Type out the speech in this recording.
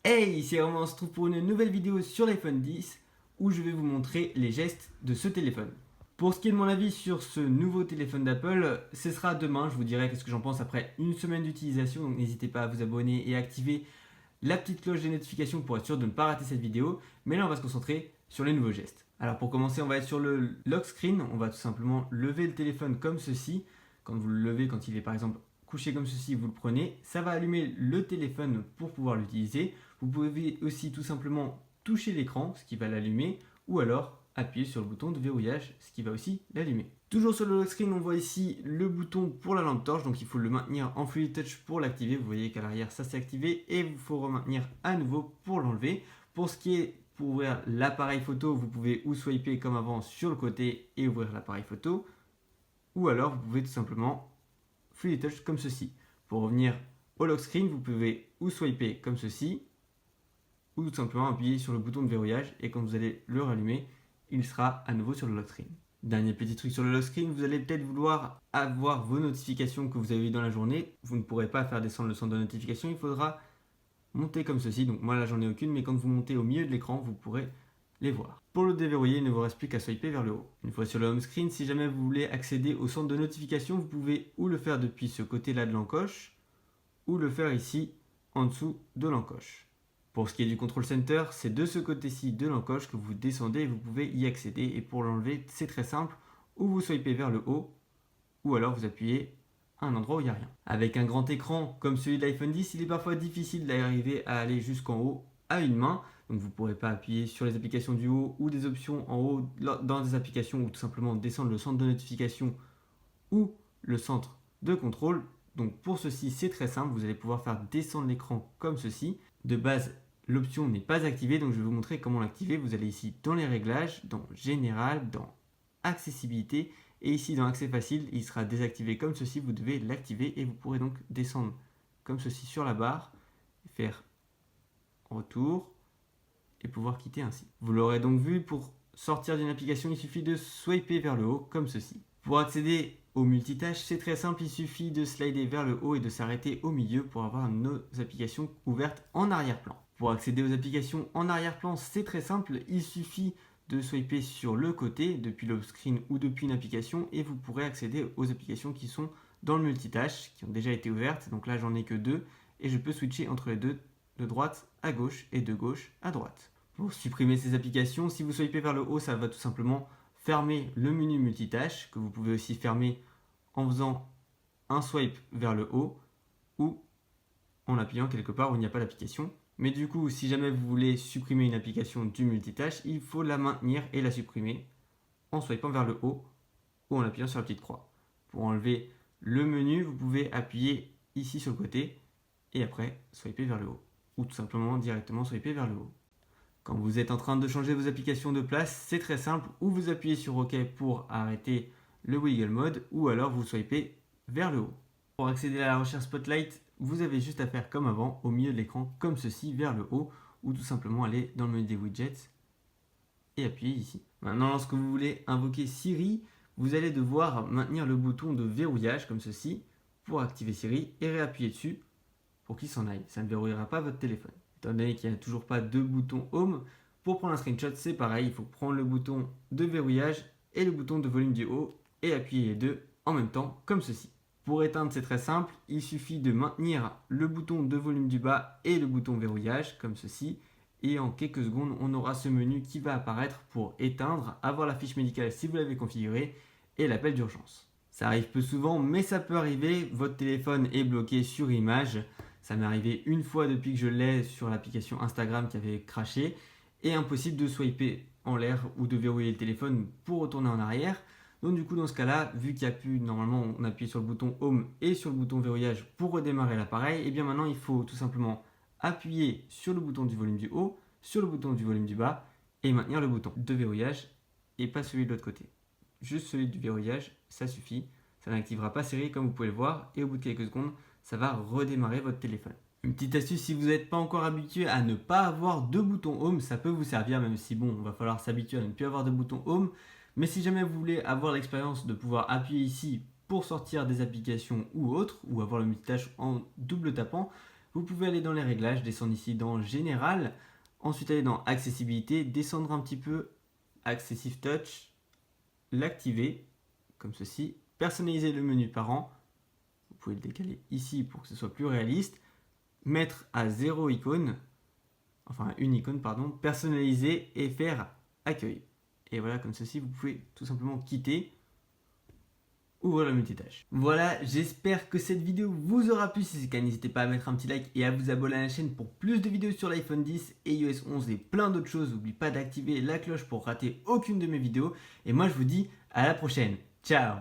Hey, ici Romain, on se trouve pour une nouvelle vidéo sur l'iPhone 10 où je vais vous montrer les gestes de ce téléphone. Pour ce qui est de mon avis sur ce nouveau téléphone d'Apple, ce sera demain, je vous dirai qu'est-ce que j'en pense après une semaine d'utilisation, donc n'hésitez pas à vous abonner et à activer la petite cloche des notifications pour être sûr de ne pas rater cette vidéo. Mais là, on va se concentrer sur les nouveaux gestes. Alors pour commencer, on va être sur le lock screen, on va tout simplement lever le téléphone comme ceci. Quand vous le levez, quand il est par exemple couché comme ceci, vous le prenez, ça va allumer le téléphone pour pouvoir l'utiliser. Vous pouvez aussi tout simplement toucher l'écran, ce qui va l'allumer, ou alors appuyer sur le bouton de verrouillage, ce qui va aussi l'allumer. Toujours sur le lock screen, on voit ici le bouton pour la lampe torche, donc il faut le maintenir en Fluid Touch pour l'activer. Vous voyez qu'à l'arrière ça s'est activé et il faut maintenir à nouveau pour l'enlever. Pour ce qui est pour ouvrir l'appareil photo, vous pouvez ou swiper comme avant sur le côté et ouvrir l'appareil photo, ou alors vous pouvez tout simplement Fluid Touch comme ceci. Pour revenir au lock screen, vous pouvez ou swiper comme ceci, ou tout simplement appuyer sur le bouton de verrouillage et quand vous allez le rallumer, il sera à nouveau sur le lock screen. Dernier petit truc sur le lock screen, vous allez peut-être vouloir avoir vos notifications que vous avez eues dans la journée. Vous ne pourrez pas faire descendre le centre de notification, il faudra monter comme ceci. Donc moi là j'en ai aucune, mais quand vous montez au milieu de l'écran, vous pourrez les voir. Pour le déverrouiller, il ne vous reste plus qu'à swiper vers le haut. Une fois sur le home screen, si jamais vous voulez accéder au centre de notification, vous pouvez ou le faire depuis ce côté-là de l'encoche, ou le faire ici en dessous de l'encoche. Pour ce qui est du Control Center, c'est de ce côté-ci de l'encoche que vous descendez et vous pouvez y accéder. Et pour l'enlever, c'est très simple. Ou vous swipez vers le haut, ou alors vous appuyez à un endroit où il n'y a rien. Avec un grand écran comme celui de l'iPhone 10, il est parfois difficile d'arriver à aller jusqu'en haut à une main. Donc vous ne pourrez pas appuyer sur les applications du haut ou des options en haut dans des applications ou tout simplement descendre le centre de notification ou le centre de contrôle. Donc pour ceci, c'est très simple, vous allez pouvoir faire descendre l'écran comme ceci. De base, l'option n'est pas activée, donc je vais vous montrer comment l'activer. Vous allez ici dans les réglages, dans Général, dans Accessibilité, et ici dans Accès facile, il sera désactivé comme ceci, vous devez l'activer et vous pourrez donc descendre comme ceci sur la barre, faire retour et pouvoir quitter ainsi. Vous l'aurez donc vu, pour sortir d'une application, il suffit de swiper vers le haut comme ceci. Pour accéder au multitâche, c'est très simple, il suffit de slider vers le haut et de s'arrêter au milieu pour avoir nos applications ouvertes en arrière-plan. Pour accéder aux applications en arrière-plan, c'est très simple, il suffit de swiper sur le côté depuis le screen ou depuis une application et vous pourrez accéder aux applications qui sont dans le multitâche, qui ont déjà été ouvertes. Donc là, j'en ai que deux et je peux switcher entre les deux de droite à gauche et de gauche à droite. Pour supprimer ces applications, si vous swipez vers le haut, ça va tout simplement fermer le menu multitâche, que vous pouvez aussi fermer en faisant un swipe vers le haut ou en appuyant quelque part où il n'y a pas l'application. Mais du coup, si jamais vous voulez supprimer une application du multitâche, il faut la maintenir et la supprimer en swipant vers le haut ou en appuyant sur la petite croix. Pour enlever le menu, vous pouvez appuyer ici sur le côté et après swiper vers le haut ou tout simplement directement swiper vers le haut. Quand vous êtes en train de changer vos applications de place, c'est très simple, ou vous appuyez sur OK pour arrêter le Wiggle Mode, ou alors vous swipez vers le haut. Pour accéder à la recherche Spotlight, vous avez juste à faire comme avant, au milieu de l'écran, comme ceci, vers le haut, ou tout simplement aller dans le menu des widgets et appuyer ici. Maintenant, lorsque vous voulez invoquer Siri, vous allez devoir maintenir le bouton de verrouillage, comme ceci, pour activer Siri, et réappuyer dessus pour qu'il s'en aille. Ça ne verrouillera pas votre téléphone. Étant donné qu'il n'y a toujours pas de bouton Home, pour prendre un screenshot, c'est pareil, il faut prendre le bouton de verrouillage et le bouton de volume du haut et appuyer les deux en même temps, comme ceci. Pour éteindre, c'est très simple, il suffit de maintenir le bouton de volume du bas et le bouton verrouillage, comme ceci, et en quelques secondes, on aura ce menu qui va apparaître pour éteindre, avoir la fiche médicale si vous l'avez configurée, et l'appel d'urgence. Ça arrive peu souvent, mais ça peut arriver, votre téléphone est bloqué sur image. Ça m'est arrivé une fois depuis que je l'ai sur l'application Instagram qui avait craché, et impossible de swiper en l'air ou de verrouiller le téléphone pour retourner en arrière. Donc du coup dans ce cas-là, vu qu'il n'y a plus, normalement on appuie sur le bouton Home et sur le bouton verrouillage pour redémarrer l'appareil, et bien maintenant il faut tout simplement appuyer sur le bouton du volume du haut, sur le bouton du volume du bas et maintenir le bouton de verrouillage et pas celui de l'autre côté. Juste celui du verrouillage, ça suffit. Ça n'activera pas Siri comme vous pouvez le voir et au bout de quelques secondes, ça va redémarrer votre téléphone. Une petite astuce, si vous n'êtes pas encore habitué à ne pas avoir de bouton Home, ça peut vous servir, même si bon, on va falloir s'habituer à ne plus avoir de bouton Home. Mais si jamais vous voulez avoir l'expérience de pouvoir appuyer ici pour sortir des applications ou autres, ou avoir le multitâche en double tapant, vous pouvez aller dans les réglages, descendre ici dans Général, ensuite aller dans Accessibilité, descendre un petit peu, Accessive Touch, l'activer, comme ceci, personnaliser le menu parent, vous pouvez le décaler ici pour que ce soit plus réaliste, mettre à 0 icône, enfin une icône pardon, personnaliser et faire accueil. Et voilà, comme ceci, vous pouvez tout simplement quitter, ouvrir le multitâche. Voilà, j'espère que cette vidéo vous aura plu. Si c'est le cas, n'hésitez pas à mettre un petit like et à vous abonner à la chaîne pour plus de vidéos sur l'iPhone 10 et iOS 11 et plein d'autres choses. N'oubliez pas d'activer la cloche pour rater aucune de mes vidéos. Et moi, je vous dis à la prochaine. Ciao!